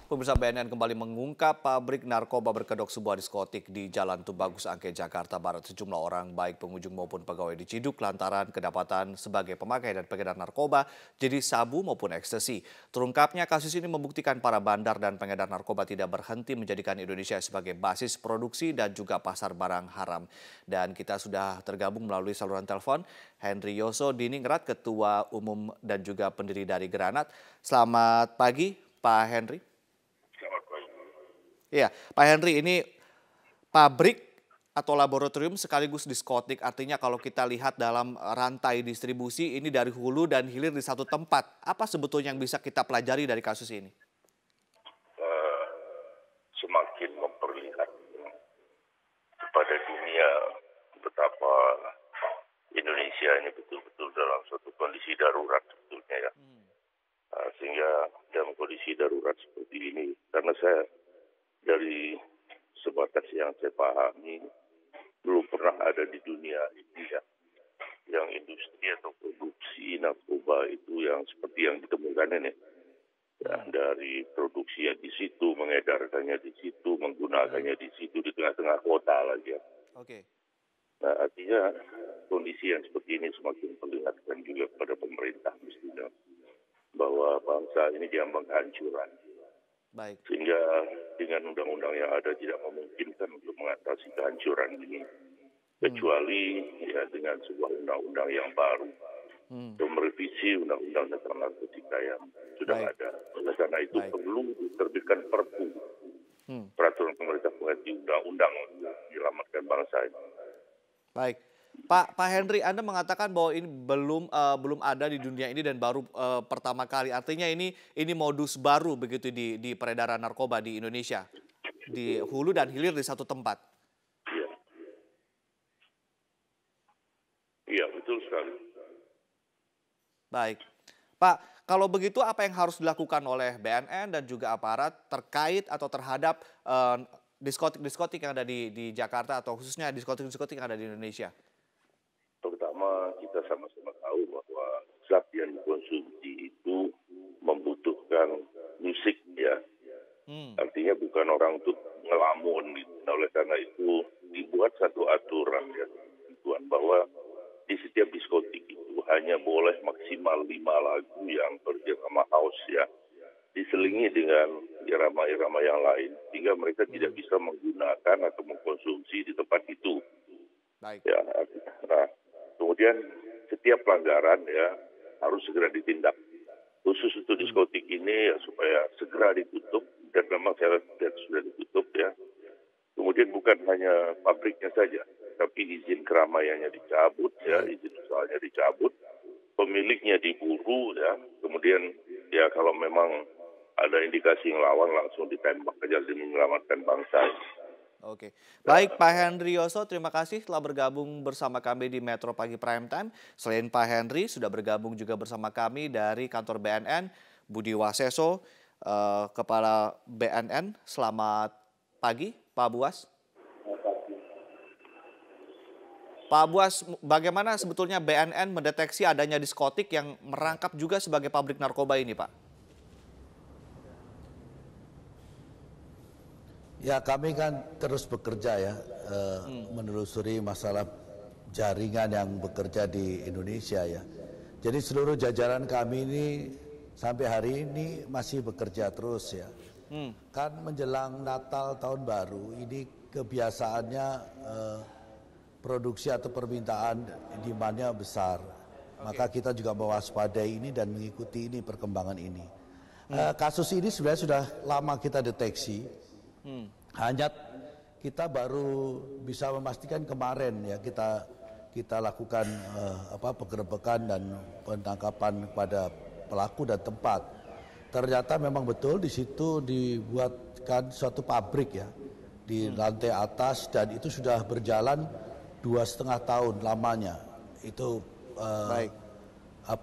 Pemirsa BNN kembali mengungkap pabrik narkoba berkedok sebuah diskotik di Jalan Tubagus Angke, Jakarta Barat. Sejumlah orang, baik pengunjung maupun pegawai, diciduk lantaran kedapatan sebagai pemakai dan pengedar narkoba, jadi sabu maupun ekstasi. Terungkapnya kasus ini membuktikan para bandar dan pengedar narkoba tidak berhenti menjadikan Indonesia sebagai basis produksi dan juga pasar barang haram. Dan kita sudah tergabung melalui saluran telepon Henry Yoso Diningrat, Ketua Umum dan juga pendiri dari Granat. Selamat pagi, Pak Henry. Iya, Pak Henry, ini pabrik atau laboratorium sekaligus diskotik. Artinya kalau kita lihat dalam rantai distribusi ini dari hulu dan hilir di satu tempat. Apa sebetulnya yang bisa kita pelajari dari kasus ini? Semakin memperlihatkan kepada dunia betapa Indonesia ini betul-betul dalam suatu kondisi darurat sebetulnya ya. Sehingga dalam kondisi darurat seperti ini, karena saya dari sebatas yang saya pahami, belum pernah ada di dunia ini ya, yang industri atau produksi narkoba itu yang seperti yang ditemukan ini. Ya, dari produksinya di situ, mengedarkannya di situ, menggunakannya di situ, di tengah-tengah kota lagi ya. Oke. Nah, artinya kondisi yang seperti ini semakin memperlihatkan juga kepada pemerintah mestinya bahwa bangsa ini diambang kehancuran. Baik. Sehingga dengan undang-undang yang ada tidak memungkinkan untuk mengatasi kehancuran ini. Kecuali ya dengan sebuah undang-undang yang baru. Untuk merevisi undang-undang tentang narkotika yang sudah ada. Oleh karena itu perlu diterbitkan perpu. Peraturan pemerintah pengganti undang-undang untuk menyelamatkan bangsa ini. Baik. Pak Henry, Anda mengatakan bahwa ini belum ada di dunia ini dan baru pertama kali. Artinya ini modus baru begitu di peredaran narkoba di Indonesia. Di hulu dan hilir di satu tempat. Iya. Iya, betul sekali. Baik. Pak, kalau begitu apa yang harus dilakukan oleh BNN dan juga aparat terkait atau terhadap diskotik-diskotik yang ada di Jakarta atau khususnya diskotik-diskotik yang ada di Indonesia? Pertama, kita sama-sama tahu bahwa zat yang dikonsumsi itu membutuhkan musik ya. Artinya bukan orang untuk ngelamun gitu. Nah, oleh karena itu dibuat satu aturan ya, tentuan bahwa di setiap diskotik itu hanya boleh maksimal 5 lagu yang berirama house ya. Diselingi dengan irama-irama yang lain sehingga mereka tidak bisa menggunakan atau mengkonsumsi di tempat itu. Baik. Ya, nah, kemudian setiap pelanggaran ya harus segera ditindak. Khusus untuk diskotik ini ya, supaya segera ditutup dan memang saya lihat sudah ditutup ya. Kemudian bukan hanya pabriknya saja, tapi izin keramaiannya dicabut ya, izin usahanya dicabut, pemiliknya diburu ya. Kemudian ya kalau memang ada indikasi ngelawan langsung ditembak aja demi menyelamatkan bangsa. Oke, baik Pak Henry Yoso, terima kasih telah bergabung bersama kami di Metro Pagi Prime Time. Selain Pak Henry, sudah bergabung juga bersama kami dari kantor BNN, Budi Waseso, Kepala BNN. Selamat pagi, Pak Buas. Pak Buas, bagaimana sebetulnya BNN mendeteksi adanya diskotik yang merangkap juga sebagai pabrik narkoba ini, Pak? Ya, kami kan terus bekerja ya, menelusuri masalah jaringan yang bekerja di Indonesia ya. Jadi seluruh jajaran kami ini sampai hari ini masih bekerja terus ya. Kan menjelang Natal tahun baru ini kebiasaannya produksi atau permintaan demand-nya besar. Maka kita juga mewaspadai ini dan mengikuti ini perkembangan ini. Kasus ini sebenarnya sudah lama kita deteksi. Hanya kita baru bisa memastikan kemarin ya kita lakukan penggerebekan dan penangkapan kepada pelaku dan tempat. Ternyata memang betul di situ dibuatkan suatu pabrik ya di lantai atas dan itu sudah berjalan 2,5 tahun lamanya. Itu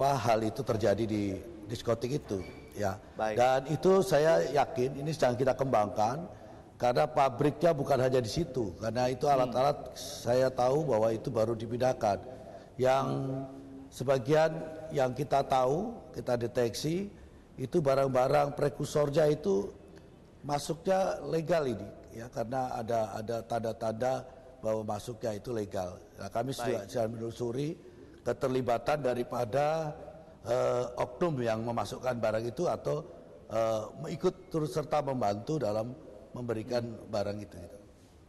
hal itu terjadi di diskotik itu ya. Dan itu saya yakin ini sedang kita kembangkan. Karena pabriknya bukan hanya di situ, karena itu alat-alat saya tahu bahwa itu baru dipindahkan. Yang sebagian yang kita tahu, kita deteksi, itu barang-barang prekursornya itu masuknya legal ini, ya karena ada tanda-tanda bahwa masuknya itu legal. Nah, kami sudah menelusuri keterlibatan daripada oknum yang memasukkan barang itu atau ikut turut serta membantu dalam memberikan barang itu. Gitu.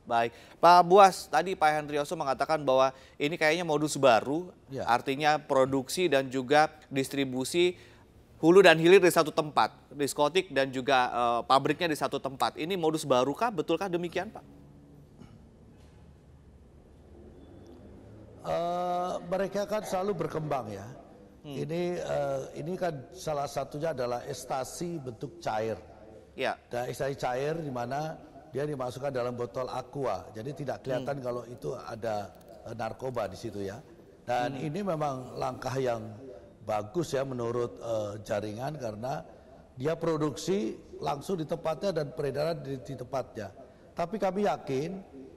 Baik, Pak Buas, tadi Pak Hendrioso mengatakan bahwa ini kayaknya modus baru, Ya. artinya produksi dan juga distribusi hulu dan hilir di satu tempat, diskotik dan juga pabriknya di satu tempat. Ini modus baru kah? Betulkah demikian, Pak? Mereka kan selalu berkembang ya. Ini kan salah satunya adalah ekstasi bentuk cair. Ya. Dan ekstasi cair di mana dia dimasukkan dalam botol aqua, jadi tidak kelihatan kalau itu ada narkoba di situ ya. Dan ini memang langkah yang bagus ya menurut jaringan karena dia produksi langsung di tempatnya dan peredaran di tempatnya. Tapi kami yakin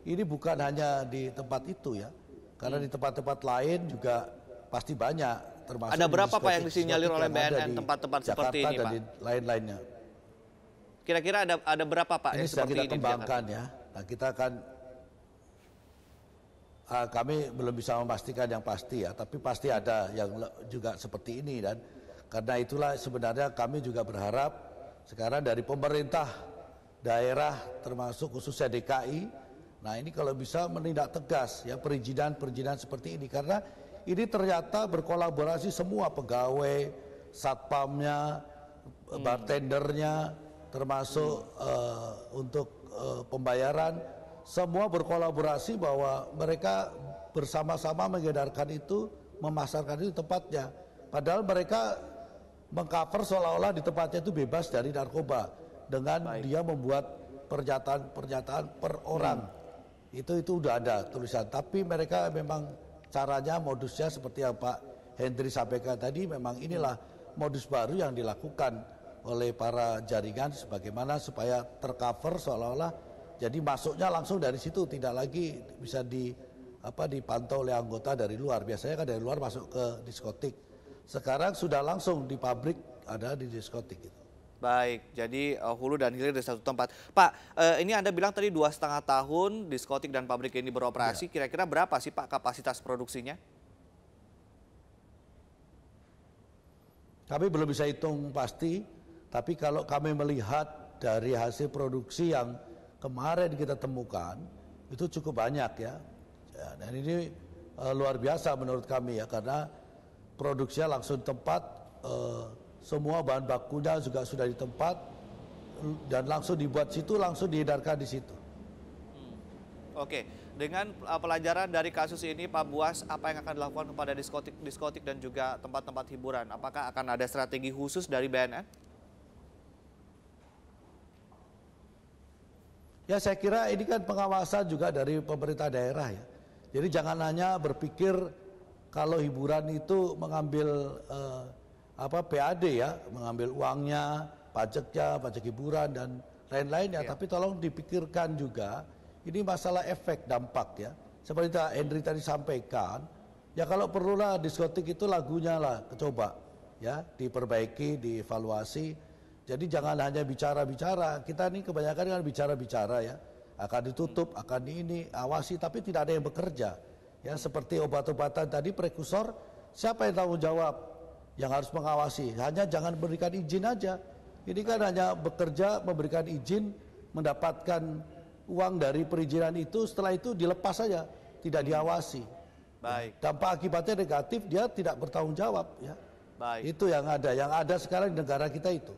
ini bukan hanya di tempat itu ya, karena di tempat-tempat lain juga pasti banyak. Termasuk ada berapa Pak yang diskotik disinyalir oleh yang ada BNN di tempat-tempat seperti Jakarta ini, dan Pak? di lain-lainnya. Kira-kira ada berapa Pak Ini yang sedang seperti kita ini di kembangkan ya. Nah kita akan kami belum bisa memastikan yang pasti ya, tapi pasti ada yang juga seperti ini dan karena itulah sebenarnya kami juga berharap sekarang dari pemerintah daerah termasuk khususnya DKI, nah ini kalau bisa menindak tegas ya perizinan seperti ini karena ini ternyata berkolaborasi semua pegawai, satpamnya, bartendernya, termasuk untuk pembayaran, semua berkolaborasi bahwa mereka bersama-sama mengedarkan itu, memasarkan itu tempatnya. Padahal mereka mengcover seolah-olah di tempatnya itu bebas dari narkoba dengan dia membuat pernyataan per orang. Itu udah ada tulisan. Tapi mereka memang caranya, modusnya seperti yang Pak Hendri sampaikan tadi, memang inilah modus baru yang dilakukan oleh para jaringan sebagaimana supaya tercover seolah-olah jadi masuknya langsung dari situ, tidak lagi bisa dipantau oleh anggota dari luar. Biasanya kan dari luar masuk ke diskotik. Sekarang sudah langsung di pabrik ada di diskotik gitu. Baik, jadi hulu dan hilir di satu tempat. Pak, ini Anda bilang tadi 2,5 tahun diskotik dan pabrik ini beroperasi. Kira-kira berapa sih Pak kapasitas produksinya? Kami belum bisa hitung pasti, tapi kalau kami melihat dari hasil produksi yang kemarin kita temukan, itu cukup banyak ya. Dan ini luar biasa menurut kami ya, karena produksinya langsung tempat, semua bahan bakunya juga sudah di tempat, dan langsung dibuat situ, langsung diedarkan di situ. Oke, dengan pelajaran dari kasus ini Pak Buas, apa yang akan dilakukan kepada diskotik dan juga tempat-tempat hiburan? Apakah akan ada strategi khusus dari BNN? Ya saya kira ini kan pengawasan juga dari pemerintah daerah ya. Jadi jangan hanya berpikir kalau hiburan itu mengambil PAD ya, mengambil uangnya, pajaknya, pajak hiburan dan lain-lainnya. Tapi tolong dipikirkan juga ini masalah efek dampak ya. Seperti Pak Hendri tadi sampaikan, ya kalau perlulah diskotik itu lagunya lah coba ya diperbaiki, dievaluasi. Jadi jangan hanya bicara-bicara, kita ini kebanyakan kan bicara-bicara ya, akan ditutup, akan ini, awasi, tapi tidak ada yang bekerja. Ya seperti obat-obatan tadi, prekursor, siapa yang tanggung jawab yang harus mengawasi? Hanya jangan berikan izin aja. Ini kan hanya bekerja, memberikan izin, mendapatkan uang dari perizinan itu, setelah itu dilepas saja, tidak diawasi. Baik. Dampak akibatnya negatif, dia tidak bertanggung jawab. Ya. Baik. Itu yang ada sekarang di negara kita itu.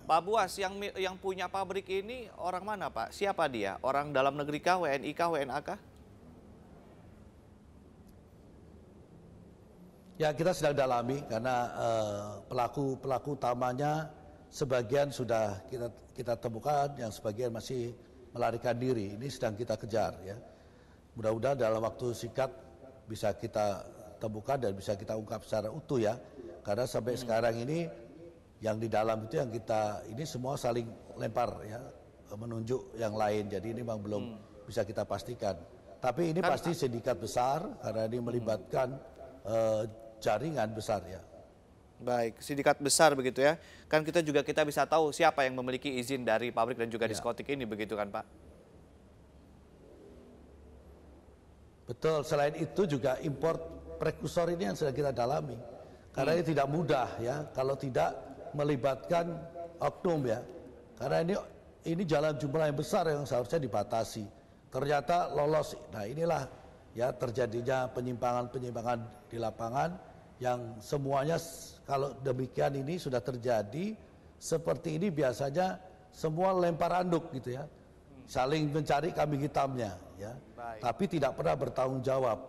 Pak Buas, yang punya pabrik ini orang mana Pak? Siapa dia? Orang dalam negeri kah, WNI kah, WNA kah? Ya kita sedang dalami karena pelaku utamanya sebagian sudah kita temukan, yang sebagian masih melarikan diri. Ini sedang kita kejar ya. Mudah-mudahan dalam waktu singkat bisa kita temukan dan bisa kita ungkap secara utuh ya. Karena sampai sekarang ini yang di dalam itu yang kita ini semua saling lempar ya, menunjuk yang lain. Jadi ini memang belum bisa kita pastikan. Tapi ini pasti sindikat besar karena ini melibatkan jaringan besar ya. Baik, sindikat besar begitu ya. Kan kita bisa tahu siapa yang memiliki izin dari pabrik dan juga Ya. diskotik ini begitu kan Pak? Betul, selain itu juga import prekursor ini yang sedang kita dalami. Karena ini tidak mudah ya, kalau tidak melibatkan oknum ya. Karena ini jalan jumlah yang besar yang seharusnya dibatasi. Ternyata lolos. Nah inilah ya terjadinya penyimpangan-penyimpangan di lapangan yang semuanya kalau demikian ini sudah terjadi seperti ini biasanya semua lempar anduk gitu ya. Saling mencari kambing hitamnya ya. Baik. Tapi tidak pernah bertanggung jawab.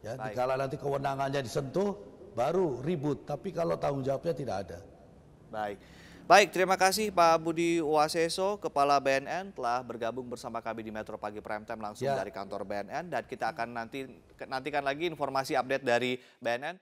Ya, dikala nanti kewenangannya disentuh baru ribut, tapi kalau tanggung jawabnya tidak ada. Baik. Baik, terima kasih Pak Budi Waseso, Kepala BNN telah bergabung bersama kami di Metro Pagi Prime Time langsung Ya. dari kantor BNN dan kita akan nantikan lagi informasi update dari BNN.